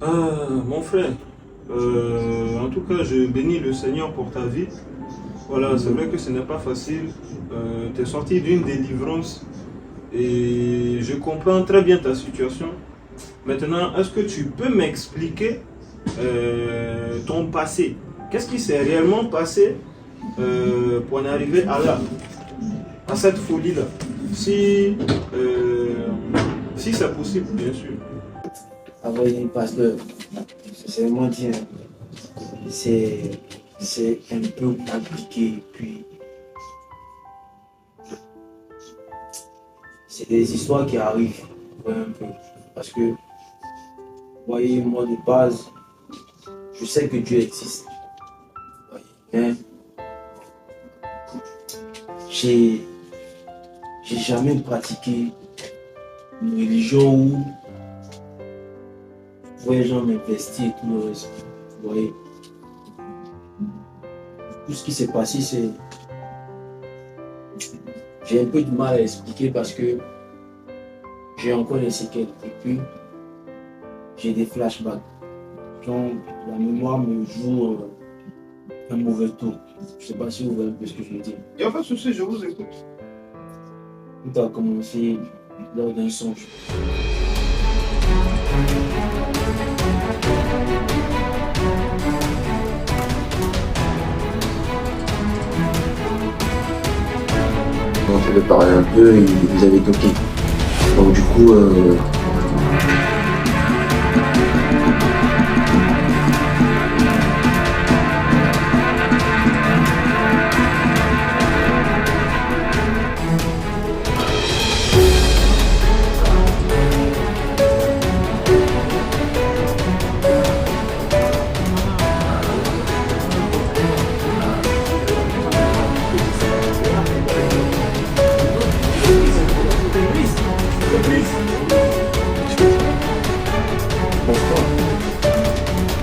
Mon frère, en tout cas, je bénis le Seigneur pour ta vie. Voilà, c'est vrai que ce n'est pas facile. Tu es sorti d'une délivrance et je comprends très bien ta situation. Maintenant, est-ce que tu peux m'expliquer ton passé? Qu'est-ce qui s'est réellement passé pour en arriver à là, à cette folie-là? Si, si c'est possible, bien sûr. Ah oui, pasteur, c'est mentir. C'est un peu compliqué. Puis, c'est des histoires qui arrivent ouais, un peu. Parce que, vous voyez, moi de base, je sais que Dieu existe. Mais j'ai jamais pratiqué une religion où les gens m'investissent et tout le reste. Vous voyez, tout ce qui s'est passé, c'est. J'ai un peu de mal à expliquer parce que j'ai encore des séquelles et puis j'ai des flashbacks. Donc la mémoire me joue un mauvais tour. Je ne sais pas si vous voyez un peu ce que je veux dire. Il n'y a pas de souci, je vous écoute. Tout a commencé lors d'un songe. On fait parler un peu et vous avez toqué. Donc du coup,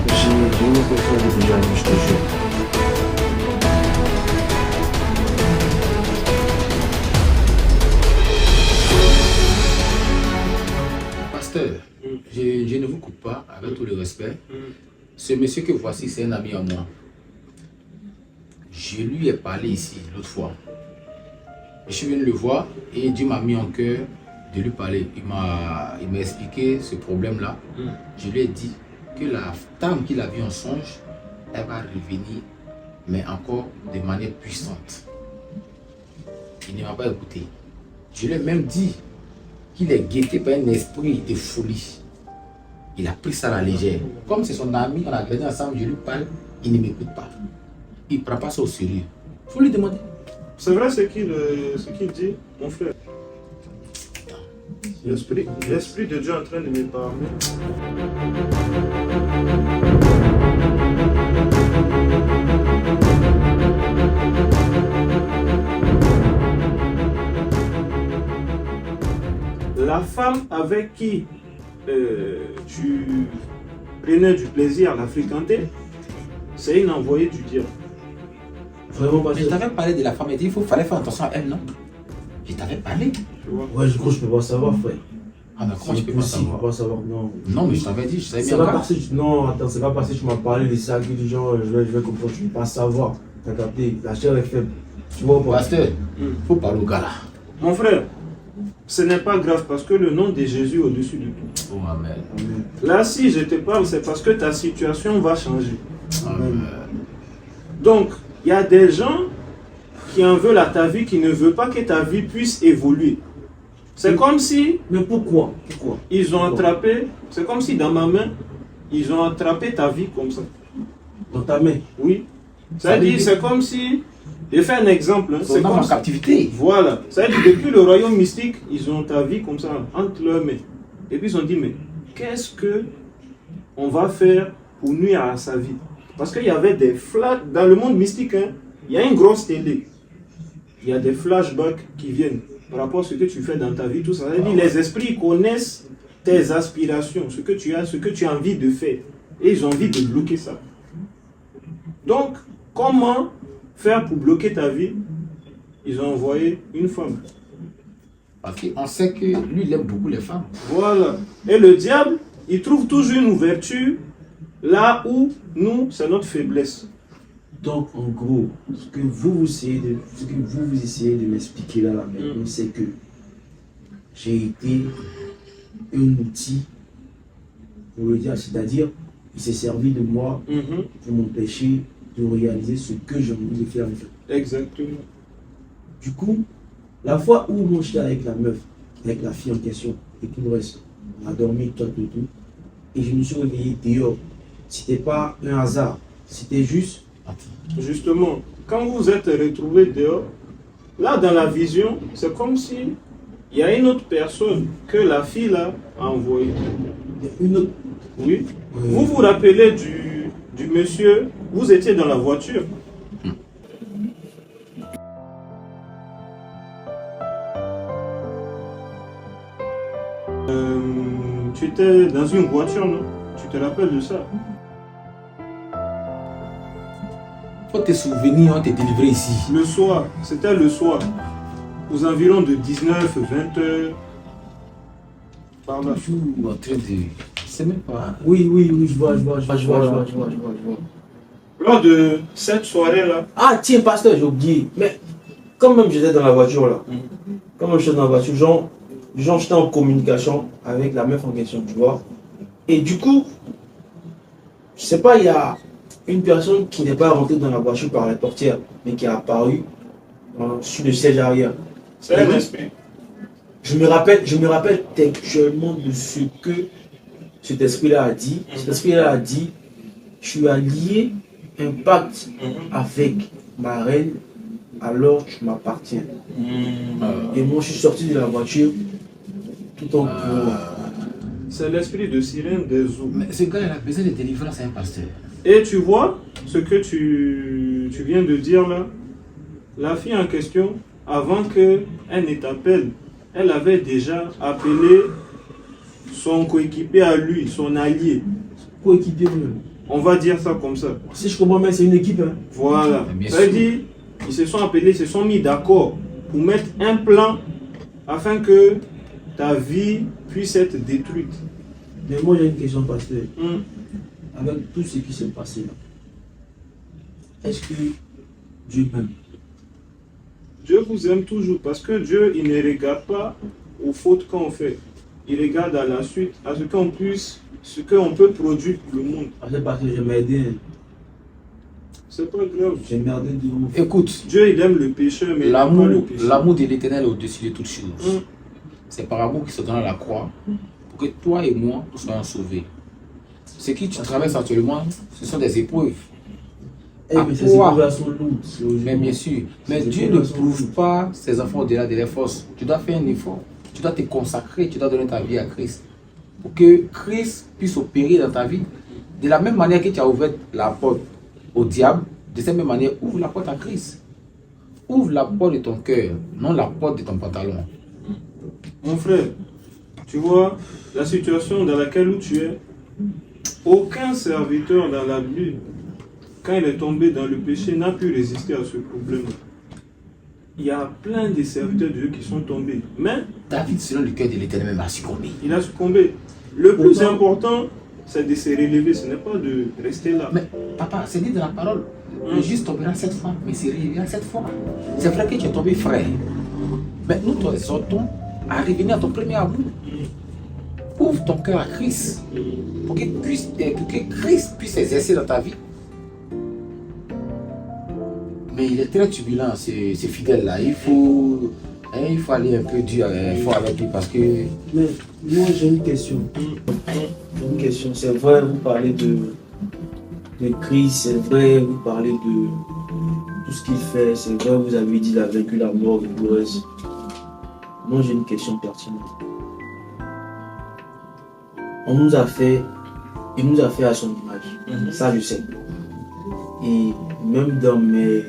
j'ai une personne déjà, je te jure. Pasteur, je ne vous coupe pas, avec tout le respect. Ce monsieur que voici, c'est un ami à moi. Je lui ai parlé ici l'autre fois. Je suis venu le voir et Dieu m'a mis en cœur de lui parler. Il m'a expliqué ce problème-là. Je lui ai dit que la dame qu'il a vue en songe, elle va revenir, mais encore de manière puissante. Il ne m'a pas écouté. Je lui ai même dit qu'il est guetté par un esprit de folie. Il a pris ça à la légère. Comme c'est son ami, on a grandi ensemble, je lui parle, il ne m'écoute pas. Il ne prend pas ça au sérieux. Il faut lui demander. C'est vrai ce qu'il dit, mon frère. L'Esprit de Dieu est en train de me parler. La femme avec qui tu prenais du plaisir à la fréquenter, c'est une envoyée du diable. Vraiment pas Mais je t'avais parlé de la femme et dit qu'il fallait faire attention à elle, non? Je t'avais parlé. Tu vois? Ouais, je crois que je peux pas savoir, frère. Ah, mais comment je peux pas Je savoir? peux pas savoir, non. Non, mais je t'avais dit, je savais C'est bien. pas parce que non, attends, c'est pas parce que tu m'as parlé de ça que les gens, je vais comprendre, tu ne peux pas savoir. T'as capté, la chair est faible. Tu vois pas? Pasteur, il faut parler au gars là. Mon frère, ce n'est pas grave parce que le nom de Jésus est au-dessus de tout. Oh, amen. Amen. Là, si je te parle, c'est parce que ta situation va changer. Amen. Donc, il y a des gens qui en veulent à ta vie, qui ne veulent pas que ta vie puisse évoluer. C'est comme si Mais pourquoi? Pourquoi? ils ont attrapé, c'est comme si dans ma main, ils ont attrapé ta vie comme ça. Dans ta main. Oui. C'est-à-dire, c'est comme si, je fais un exemple, hein, C'est c'est comme comme en si- captivité. Voilà. C'est-à-dire, depuis le royaume mystique, ils ont ta vie comme ça, entre leurs mains. Et puis ils ont dit, mais qu'est-ce que on va faire pour nuire à sa vie? Parce qu'il y avait des flashs, dans le monde mystique, hein, il y a une grosse télé. Il y a des flashbacks qui viennent par rapport à ce que tu fais dans ta vie, tout ça. C'est-à-dire, les esprits connaissent tes aspirations, ce que tu as envie de faire. Et ils ont envie de bloquer ça. Donc, comment faire pour bloquer ta vie? Ils ont envoyé une femme. Parce qu'on sait que lui, il aime beaucoup les femmes. Voilà. Et le diable, il trouve toujours une ouverture là où nous, c'est notre faiblesse. Donc, en gros, ce que vous essayez de m'expliquer là maintenant, c'est que j'ai été un outil, pour le dire, c'est-à-dire, il s'est servi de moi pour m'empêcher de réaliser ce que j'ai envie de faire. Exactement. Du coup, la fois où moi j'étais avec la meuf, avec la fille en question, et tout le reste, on a dormi, tout, et je me suis réveillé dehors. C'était pas un hasard, c'était juste. Justement, quand vous êtes retrouvés dehors, là dans la vision, c'est comme si il y a une autre personne que la fille là a envoyée. Une autre. Oui. Vous vous rappelez du monsieur, vous étiez dans la voiture. Tu étais dans une voiture, non? Tu te rappelles de ça? Faut tes souvenirs, on t'est délivré ici. Le soir, c'était le soir, aux environs de 19-20 heures. Par là. Toujours en train de... C'est même pas... Oui, je vois. Lors de cette soirée-là, Ah, tiens, pasteur, j'ai oublié. Mais quand même j'étais dans la voiture là, quand même j'étais dans la voiture, genre j'étais en communication avec la meuf en question, tu vois. Et du coup, je sais pas, il y a une personne qui n'est pas rentrée dans la voiture par la portière, mais qui est apparue sur le siège arrière. c'est un esprit. Je me rappelle textuellement de ce que cet esprit-là a dit. Cet esprit-là a dit, tu as lié un pacte avec ma reine, alors tu m'appartiens. Et moi, je suis sorti de la voiture tout en courant. C'est l'esprit de sirène des eaux. Mais ce gars, il a besoin de délivrance, c'est un pasteur. Et tu vois ce que tu viens de dire là, la fille en question, avant qu'elle ne t'appelle, elle avait déjà appelé son coéquipier à lui, son allié. Coéquipier même. On va dire ça comme ça. Si je comprends bien, c'est une équipe. Hein. Voilà. Bien Ça veut sûr. dire, ils se sont appelés, ils se sont mis d'accord pour mettre un plan afin que ta vie puisse être détruite. Mais moi, j'ai une question, pasteur. Hum. Avec tout ce qui s'est passé là, est-ce que Dieu m'aime? Dieu vous aime toujours parce que Dieu, il ne regarde pas aux fautes qu'on fait. Il regarde à la suite, à ce qu'on peut produire pour le monde. Parce que je m'ai aidé. C'est pas grave. J'ai merdé de ouf. Écoute, Dieu, il aime le pécheur, mais il n'aime pas le péché. l'amour de l'éternel est au-dessus de toutes choses. Hum. C'est par amour qu'il se donne à la croix pour que toi et moi, nous soyons sauvés. Ce que tu traverses actuellement, ce sont des épreuves. Eh, mais ces épreuves-là sont lourdes. Mais bien sûr, mais Dieu ne prouve pas ses enfants au-delà de leurs forces. Tu dois faire un effort, tu dois te consacrer, tu dois donner ta vie à Christ. Pour que Christ puisse opérer dans ta vie. De la même manière que tu as ouvert la porte au diable, de cette même manière, ouvre la porte à Christ. Ouvre la porte de ton cœur, non la porte de ton pantalon. Mon frère, tu vois, la situation dans laquelle tu es, aucun serviteur dans la Bible, quand il est tombé dans le péché, n'a pu résister à ce problème. Il y a plein de serviteurs de Dieu qui sont tombés. Mais David, selon le cœur de l'éternel, même a succombé. il a succombé. Le plus important, c'est de se relever, ce n'est pas de rester là. Mais papa, c'est dit dans la parole, le juste tombera 7 fois, mais c'est réveillera 7 fois. C'est vrai que tu es tombé frère. Mais nous t'exhortons à revenir à ton premier amour. Ouvre ton cœur à Christ pour que Christ puisse exercer dans ta vie. Mais il est très turbulent, c'est fidèle là. Il faut aller un peu dur, fort avec lui parce que... Mais moi, j'ai une question. C'est vrai, vous parlez de Christ, c'est vrai, vous parlez de tout ce qu'il fait, c'est vrai, vous avez dit qu'il a vaincu la mort et tout le reste. Moi, j'ai une question pertinente. Il nous a fait à son image, ça je sais. Et même dans mes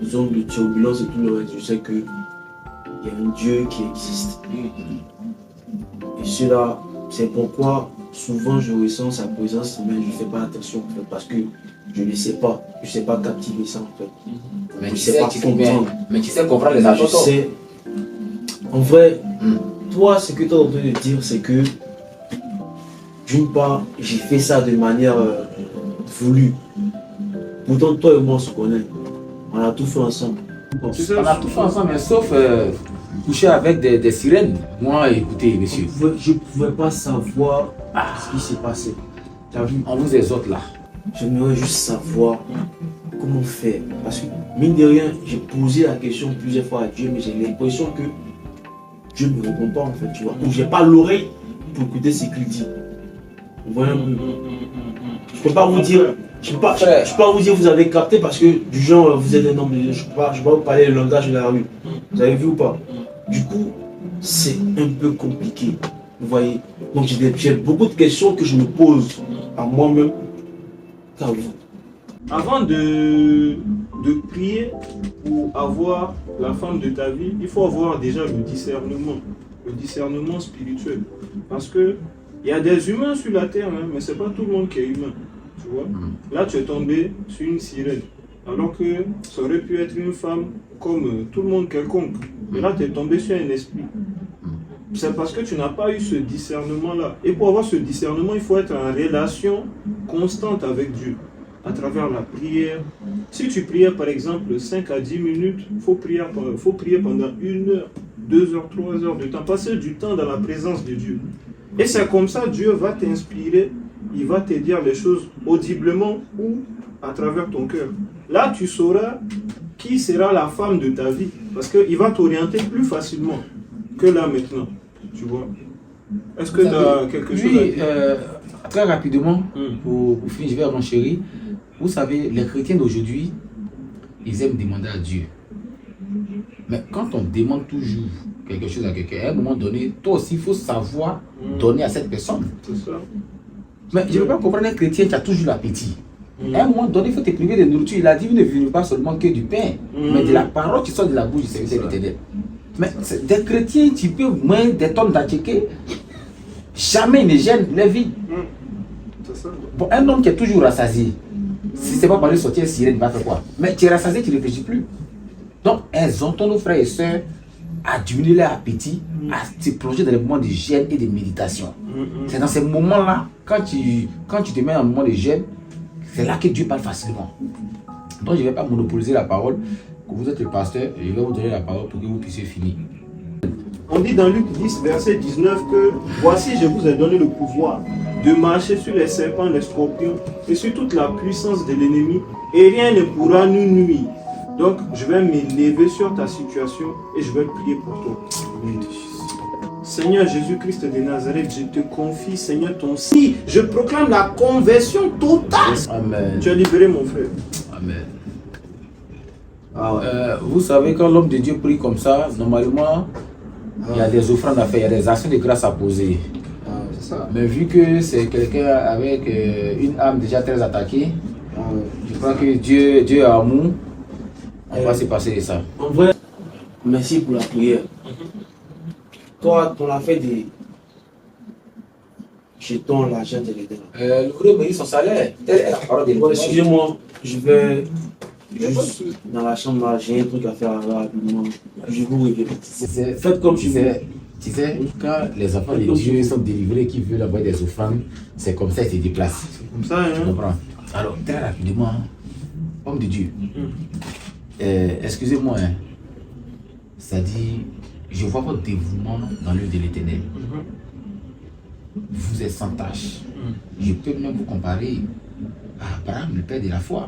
zones de turbulence et tout le reste, je sais qu'il y a un Dieu qui existe. Et cela, c'est pourquoi souvent je ressens sa présence, mais je ne fais pas attention en fait, parce que je ne sais pas captiver ça en fait. Mais Je tu sais sais, pas tu comprendre. mais tu sais comprendre les Je attentes. sais. En vrai, toi, ce que tu es en train de dire, c'est que d'une part, j'ai fait ça de manière voulue. Pourtant, toi et moi, on se connaît. On a tout fait ensemble. On a tout fait ensemble, mais sauf coucher avec des sirènes. Moi, écoutez, monsieur, Je ne pouvais pas savoir ce qui s'est passé. Tu as vu? on vous exhorte là. J'aimerais juste savoir comment faire. Parce que, mine de rien, j'ai posé la question plusieurs fois à Dieu, mais j'ai l'impression que Dieu ne me répond pas en fait, tu vois. Ou j'ai pas l'oreille pour écouter ce qu'il dit. Vous voyez un peu? Je peux pas vous dire, je peux pas vous dire vous avez capté parce que du genre vous êtes un homme de Dieu. Je peux pas vous parler le langage de la rue. Vous avez vu ou pas? Du coup, c'est un peu compliqué. Vous voyez? Donc j'ai beaucoup de questions que je me pose à moi-même qu'à vous. Avant de prier pour avoir la femme de ta vie, il faut avoir déjà le discernement spirituel. Parce que il y a des humains sur la terre, hein, mais c'est pas tout le monde qui est humain. Tu vois? Là, tu es tombé sur une sirène, alors que ça aurait pu être une femme comme tout le monde quelconque. Mais là, tu es tombé sur un esprit. C'est parce que tu n'as pas eu ce discernement-là. Et pour avoir ce discernement, il faut être en relation constante avec Dieu, à travers la prière. Si tu priais par exemple 5 à 10 minutes, il faut prier pendant 1 heure, 2 heures, 3 heures de temps. Passer du temps dans la présence de Dieu. Et c'est comme ça, Dieu va t'inspirer, il va te dire les choses audiblement ou à travers ton cœur. Là, tu sauras qui sera la femme de ta vie, parce qu'il va t'orienter plus facilement que là maintenant, tu vois. Est-ce que tu as quelque chose à dire? Très rapidement, pour finir, je vais à mon chéri. Vous savez, les chrétiens d'aujourd'hui, ils aiment demander à Dieu. Mais quand on demande toujours quelque chose à quelqu'un, à un moment donné, toi aussi, il faut savoir donner à cette personne. C'est ça. Mais je ne peux pas comprendre un chrétien qui a toujours l'appétit. À un moment donné, il faut te priver de nourriture. Il a dit, vous ne vivez pas seulement que du pain, mais de la parole qui sort de la bouche du serviteur de l'Éternel. Mais des chrétiens, tu peux moins des tonnes d'attiquer, jamais ne gêne les vies. C'est ça. Bon, un homme qui est toujours rassasié, si c'est pas par lui sortir sirène, il va faire quoi? Mais tu es rassasié, tu ne réfléchis plus. Donc, exhortons nos frères et sœurs à diminuer leur appétit, à se plonger dans les moments de jeûne et de méditation. C'est dans ces moments-là, quand tu te mets en moment de jeûne, c'est là que Dieu parle facilement. Donc, je ne vais pas monopoliser la parole. Que vous êtes le pasteur, je vais vous donner la parole pour que vous puissiez finir. On dit dans Luc 10, verset 19 que voici, je vous ai donné le pouvoir de marcher sur les serpents, les scorpions et sur toute la puissance de l'ennemi, et rien ne pourra nous nuire. Donc, je vais m'élever sur ta situation et je vais prier pour toi. Seigneur Jésus-Christ de Nazareth, je te confie, Seigneur, ton si. Je proclame la conversion totale. Amen. Tu as libéré mon frère. Amen. Vous savez, quand l'homme de Dieu prie comme ça, normalement, il y a des offrandes à faire, il y a des actions de grâce à poser. C'est ça. Mais vu que c'est quelqu'un avec une âme déjà très attaquée, je crois que Dieu est amour, on va se passer de ça. En vrai, merci pour la prière. Toi, on a fait des jetons l'argent de l'Éternel. Le gros mérite son salaire. Telle est la parole de l'Éternel. Excusez-moi, je vais juste dans la chambre là, j'ai un truc à faire rapidement. Je vous reviens. Faites comme tu veux. Tu sais, quand les enfants de Dieu sont délivrés, qui veulent envoyer des offrandes, c'est comme ça qu'ils se déplacent. C'est comme ça, Tu hein. comprends? Alors, très rapidement, homme de Dieu, excusez-moi, hein, c'est-à-dire, je vois votre dévouement dans l'œuvre de l'Éternel. Vous êtes sans tâche. Je peux même vous comparer à Abraham, le père de la foi.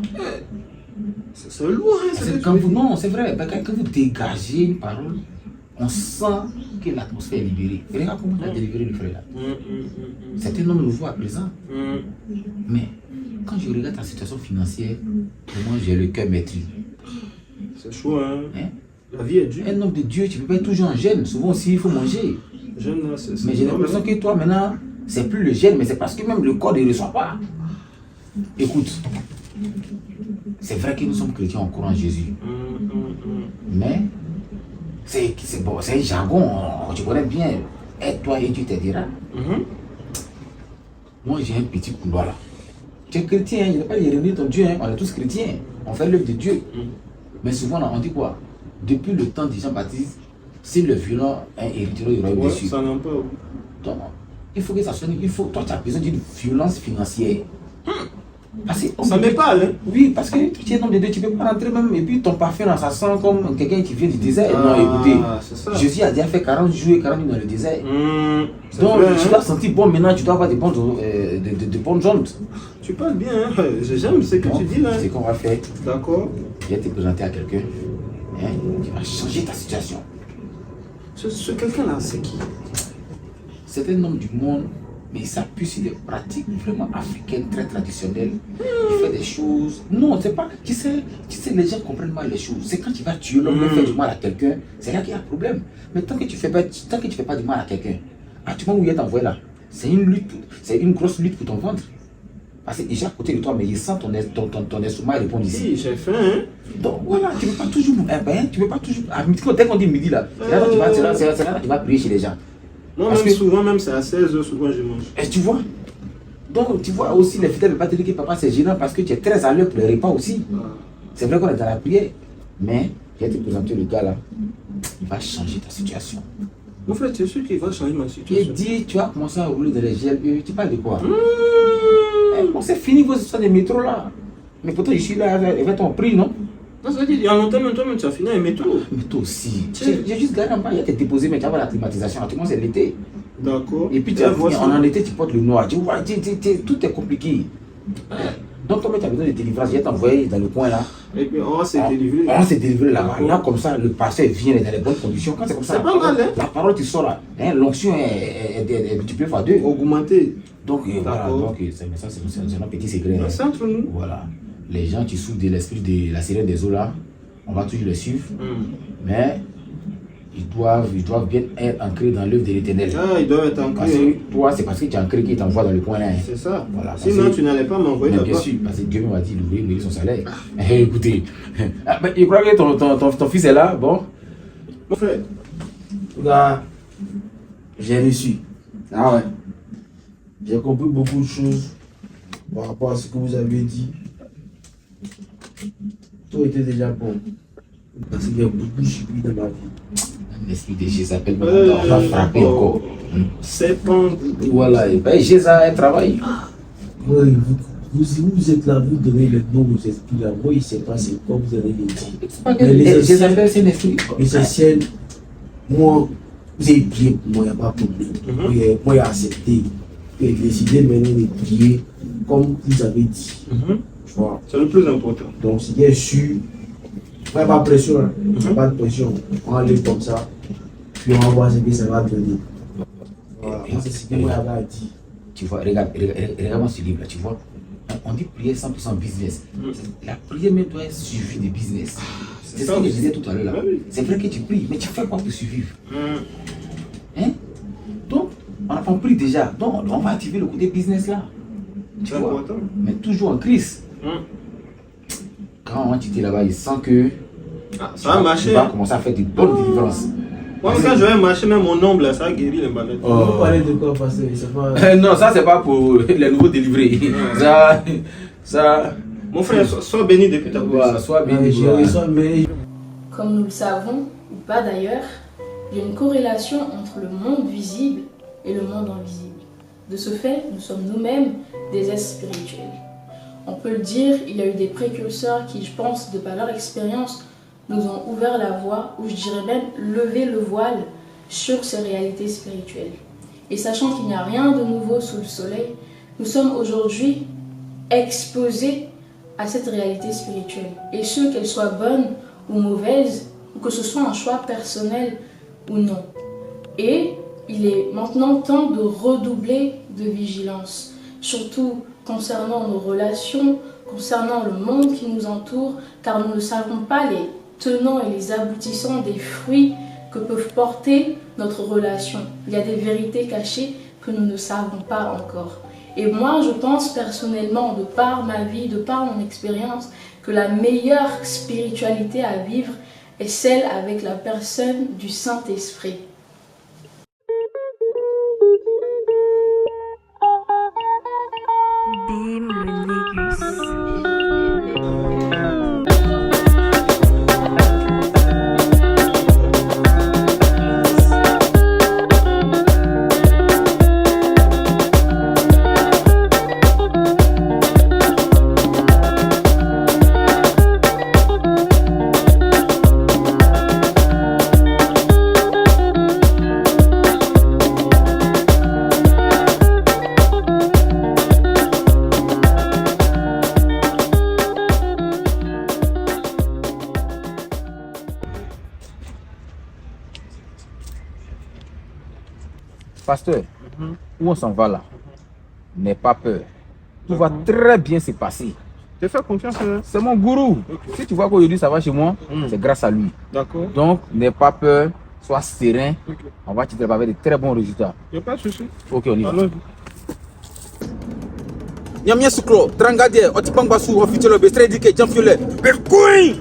C'est lourd, hein. C'est quand vous, non, c'est vrai, quand vous dégagez une parole, on sent que l'atmosphère est libérée. Regarde comment il a délivré le frère là. C'est un homme nouveau à présent. Mais quand je regarde ta situation financière, comment j'ai le cœur maîtrisé. C'est chaud, hein. Hein? La vie est dure. Un homme de Dieu, tu ne peux pas être toujours en jeûne. Souvent aussi, il faut manger. Jeune, là, c'est Mais j'ai l'impression que toi, maintenant, c'est plus le jeûne, mais c'est parce que même le corps ne reçoit pas. Écoute, c'est vrai que nous sommes chrétiens en croit en Jésus. Mais c'est bon, c'est un jargon, tu connais bien. Aide-toi et Dieu t'aidera. Moi, j'ai un petit couloir là. Tu es chrétien, il n'est pas ironie ton Dieu, hein. On est tous chrétiens. On fait l'œuvre de Dieu. Mais souvent, là, on dit quoi? Depuis le temps de Jean-Baptiste, si le violent est héritier du royaume des cieux. Ça n'en pas. Donc, Il faut que ça sonne. Toi, tu as besoin d'une violence financière. Parce que, Ça me parle. Hein? oui, parce que tu es un homme de Dieu, tu ne peux pas rentrer même. Et puis ton parfum, là, ça sent comme quelqu'un qui vient du désert. Non, écoutez, c'est ça. Jésus a déjà fait 40 jours et 40 nuits dans le désert. C'est Donc, vrai, tu hein? dois sentir bon maintenant, tu dois avoir de bonnes ondes. Tu parles bien, hein? J'aime ce que Donc, tu dis là. ce qu'on va faire, D'accord. je vais te présenter à quelqu'un qui va changer ta situation. Ce quelqu'un-là, c'est qui? C'est un homme du monde, mais il s'appuie sur des pratiques vraiment africaines, très traditionnelles. Il fait des choses. Non, c'est pas. Tu sais, les gens comprennent mal les choses. C'est quand tu vas tuer l'homme, faire du mal à quelqu'un, c'est là qu'il y a un problème. Mais tant que tu fais pas du mal à quelqu'un, à tu moment où il est envoyé là, c'est une lutte, c'est une grosse lutte pour ton ventre. Parce que déjà à côté de toi, mais il sent ton estomac répondre ici. Si, j'ai faim, hein? Donc voilà, tu ne peux pas toujours. Tu peux pas toujours. Dès qu'on dit midi là, c'est là que tu vas prier chez les gens. Moi, Parce même que- souvent, même c'est à 16h, souvent je mange. Et tu vois? Donc tu vois aussi les fidèles ne pas te dire que papa c'est gênant parce que tu es très à l'heure pour les repas aussi. C'est vrai qu'on est dans la prière, mais je vais te présenter le gars là. Il va changer ta situation. Mon frère, tu es sûr qu'il va changer ma Il situation? dit, tu vas commencer à rouler dans les GLE, tu parles de quoi? Eh, bon, c'est fini vos histoires de métro là. Mais pourtant je suis là avec ton prix, non? Non, ça veut dire, il y a longtemps, même toi-même, tu as fini un métro. Mais toi aussi. Tiens. J'ai juste gagné en bas, il y a tes déposés, mais tu vas la climatisation. Tout le monde c'est l'été. D'accord. Et puis tu Et as voici. en été, tu portes le noir. Tu vois, tout est compliqué. Donc toi, tu as besoin de délivrance, je vais t'envoyer dans le coin là. Et puis, on va se délivrer. On s'est délivré là-bas. D'accord. Là, comme ça, le pasteur vient dans les bonnes conditions. Quand c'est comme ça, C'est pas mal, hein? la parole, tu sors là. Hein, l'onction est multipliée par 2. Augmenter. Donc, voilà. D'accord. Donc, mais ça, c'est un petit secret. hein. C'est entre nous. Voilà. Les gens qui souffrent de l'esprit de la sirène des eaux là, on va toujours les suivre. Mais ils doivent bien être ancrés dans l'œuvre de l'éternel. Ah, ils doivent être Parce ancrés. que toi, c'est parce que tu es ancré qu'il t'envoie dans le coin là. hein. C'est ça. Voilà, Sinon, parce que- tu n'allais pas m'envoyer Mais là-bas. bien sûr, parce que Dieu m'a dit l'ouvrier mérite son salaire. Eh, écoutez, je crois que ton fils est là, bon. Mon frère, Là, j'ai reçu. Ah ouais. J'ai compris beaucoup de choses par rapport à ce que vous avez dit. Tout était déjà bon. Parce qu'il y a beaucoup subi dans ma vie. L'esprit de Jésus appelle maintenant, on va frapper encore. serpent. Voilà, et ben Jésus a un travail. Oui, vous êtes là, vous donnez le nom aux esprits là. Moi, il ne sait pas c'est quoi vous allez me dire. Mais les Jésus appelle c'est un esprit. L'essentiel, moi, vous avez prié pour moi, il n'y a pas de problème. Moi, j'ai accepté. J'ai décidé maintenant de prier comme vous avez dit. Tu vois. C'est le plus important. Donc, c'est bien sûr. Il n'y a pas de pression. Hein. Pas de pression. On va aller comme ça. Puis on va voir ce que ça va donner. Voilà. Moi, c'est ce que moi j'avais dit. Tu vois, regarde-moi ce livre là, tu vois. On dit prière 100% business. La prière même doit être suivie de business. C'est ce ça que je aussi. disais tout à l'heure là. Ah oui. C'est vrai que tu pries, mais tu fais quoi pour survivre? Hein? Donc, on prie déjà. Donc, on va activer le côté business là. Tu C'est vois? important. Mais toujours en crise. Quand tu es là-bas, il sent que Ah, ça va marcher. tu vas commencer à faire de bonnes délivrances. Moi, quand je vais marcher, même mon ombre, là, ça guérit les maladies. Vous parlez de quoi, pasteur? C'est pas. Non, ça c'est pas pour les nouveaux délivrés. Ça, Mon frère, sois béni depuis ta voilà, bouche. soit bien. Mais voilà. Comme nous le savons, ou pas d'ailleurs, il y a une corrélation entre le monde visible et le monde invisible. De ce fait, nous sommes nous-mêmes des êtres spirituels. On peut le dire, il y a eu des précurseurs qui, je pense, de par leur expérience, nous ont ouvert la voie, ou je dirais même levé le voile sur ces réalités spirituelles. Et sachant qu'il n'y a rien de nouveau sous le soleil, nous sommes aujourd'hui exposés à cette réalité spirituelle. Et ce, qu'elle soit bonne ou mauvaise, ou que ce soit un choix personnel ou non. Et il est maintenant temps de redoubler de vigilance, surtout concernant nos relations, concernant le monde qui nous entoure, car nous ne savons pas les tenants et les aboutissants des fruits que peuvent porter notre relation. Il y a des vérités cachées que nous ne savons pas encore. Et moi, je pense personnellement, de par ma vie, de par mon expérience, que la meilleure spiritualité à vivre est celle avec la personne du Saint-Esprit. Bim le Négus. Pasteur, où on s'en va là? N'aie pas peur. Tout va très bien se passer. Te fais confiance. Hein? C'est mon gourou. Si tu vois qu'aujourd'hui ça va chez moi, c'est grâce à lui. D'accord. Donc, n'aie pas peur, sois serein. On va te préparer de très bons résultats. Il n'y a pas de souci. Ok, on y va. Alors, Nyamia Sukro, Trangadie, Otipangbasu, Officiel Bestre Dike, Jean-Fiolet, Berkouin!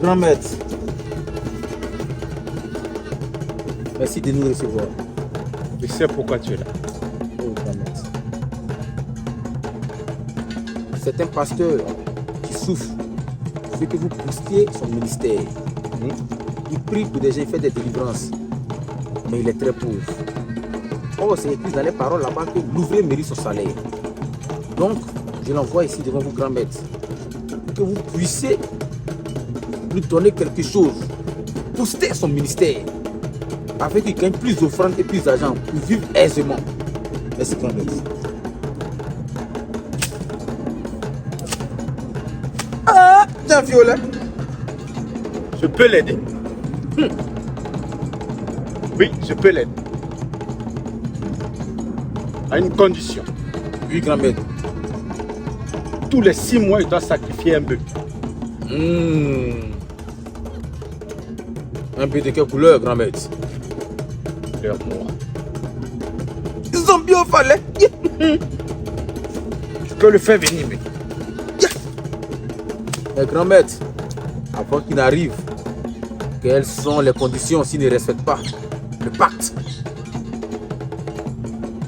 Grand maître, merci de nous recevoir. je sais pourquoi tu es là. Oh, grand maître. C'est un pasteur qui souffre. Il veut que vous boostiez son ministère. Il prie pour des gens, il fait des délivrances. Mais il est très pauvre. Oh, c'est écrit dans les paroles là-bas que l'ouvrier mérite son salaire. Donc, je l'envoie ici devant vous, grand maître, pour que vous puissiez lui donner quelque chose, booster son ministère, afin qu'il gagne plus d'offrandes et plus d'argent pour vivre aisément. Merci, grand maître. Ah, Jean-Violet. Je peux l'aider. Oui, je peux l'aider. À une condition. Oui, grand maître. Tous les 6 mois, il doit sacrifier un bœuf. Un peu de quelle couleur, grand maître? Leur noir. Zombie au falais. Tu peux le faire venir, mais Mais grand maître, avant qu'il n'arrive, quelles sont les conditions s'il ne respecte pas le pacte?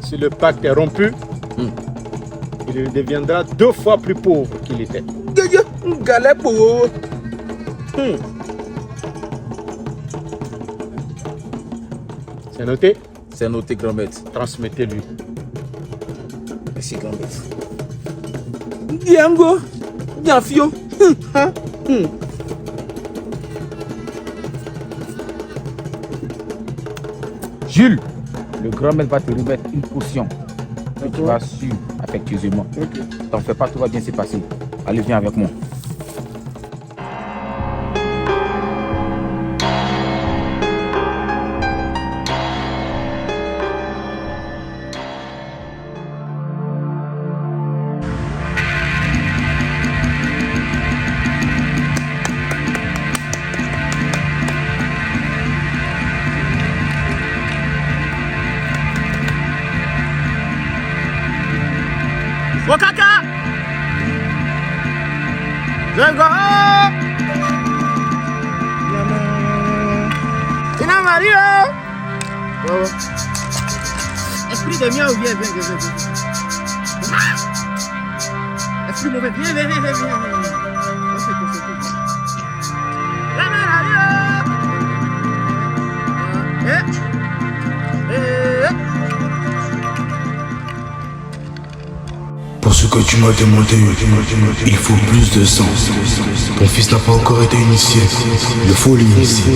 si le pacte est rompu, il deviendra 2 fois plus pauvre qu'il était. C'est noté? C'est noté, grand maître. Transmettez-lui. Merci, grand maître. Diango, Dianfio. Jules, le grand maître va te remettre une potion que tu vas suivre affectueusement. T'en fais pas, tout va bien se passer. Allez, viens avec moi. Wakaka! Zengo! Tina Maria! Esprit de mien ou viens. Esprit mauvais, viens. Pour ce que tu m'as demandé, il faut plus de sang. Ton fils n'a pas encore été initié. Il faut l'initier.